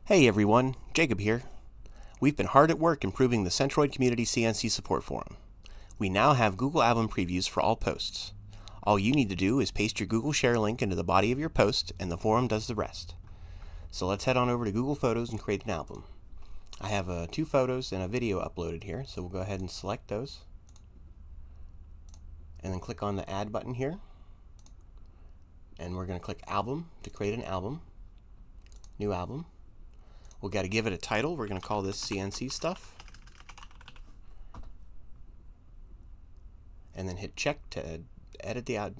Hey everyone, Jacob here. We've been hard at work improving the Centroid Community CNC Support Forum. We now have Google album previews for all posts. All you need to do is paste your Google Share link into the body of your post and the forum does the rest. So let's head on over to Google Photos and create an album. I have 2 photos and a video uploaded here, so we'll go ahead and select those. And then click on the Add button here. And we're going to click Album to create an album. New album. We've got to give it a title. We're going to call this CNC Stuff. And then hit check to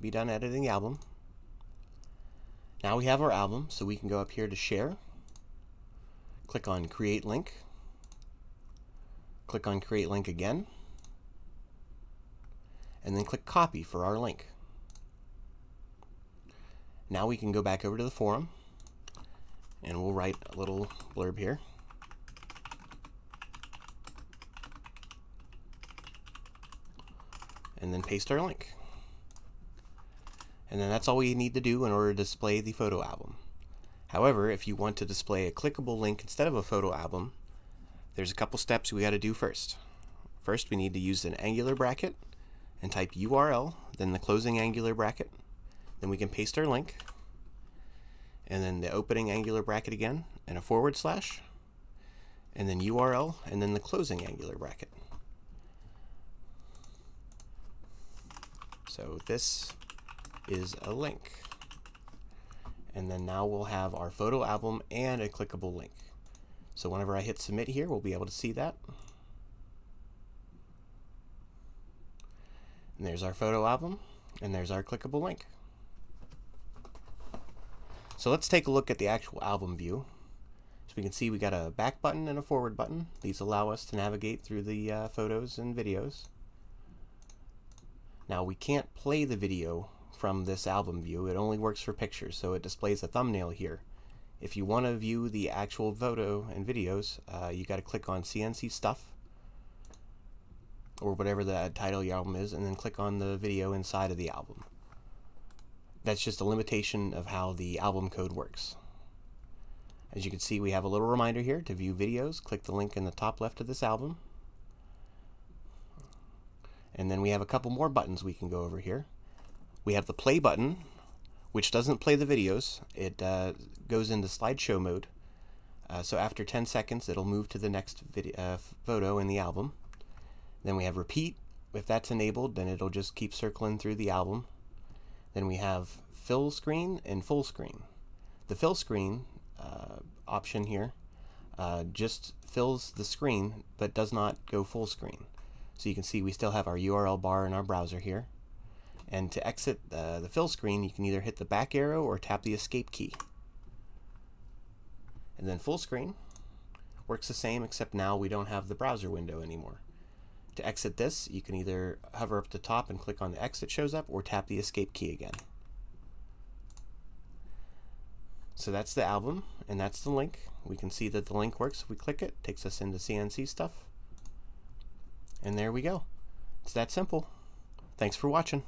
be done editing the album. Now we have our album, so we can go up here to Share. Click on Create Link. Click on Create Link again. And then click Copy for our link. Now we can go back over to the forum. And we'll write a little blurb here. And then paste our link. And then that's all we need to do in order to display the photo album. However, if you want to display a clickable link instead of a photo album, there's a couple steps we got to do first. First, we need to use an angular bracket and type URL, then the closing angular bracket. Then we can paste our link. And then the opening angular bracket again, and a /, and then URL, and then the closing angular bracket. So this is a link. And then now we'll have our photo album and a clickable link. So whenever I hit submit here, we'll be able to see that. And there's our photo album, and there's our clickable link. So let's take a look at the actual album view. So we can see we got a back button and a forward button. These allow us to navigate through the photos and videos. Now we can't play the video from this album view. It only works for pictures, so it displays a thumbnail here. If you want to view the actual photo and videos, you got to click on CNC Stuff, or whatever the title of your album is, and then click on the video inside of the album. That's just a limitation of how the album code works. As you can see, we have a little reminder here to view videos. Click the link in the top left of this album. And then we have a couple more buttons we can go over here. We have the play button, which doesn't play the videos. It goes into slideshow mode. So after 10 seconds, it'll move to the next photo in the album. Then we have repeat. If that's enabled, then it'll just keep circling through the album. Then we have fill screen and full screen. The fill screen option here just fills the screen but does not go full screen. So you can see we still have our URL bar in our browser here. And to exit the fill screen, you can either hit the back arrow or tap the escape key. And then full screen works the same, except now we don't have the browser window anymore. To exit this, you can either hover up to the top and click on the exit shows up, or tap the escape key again. So that's the album, and that's the link. We can see that the link works. If we click it, it takes us into CNC Stuff. And there we go. It's that simple. Thanks for watching.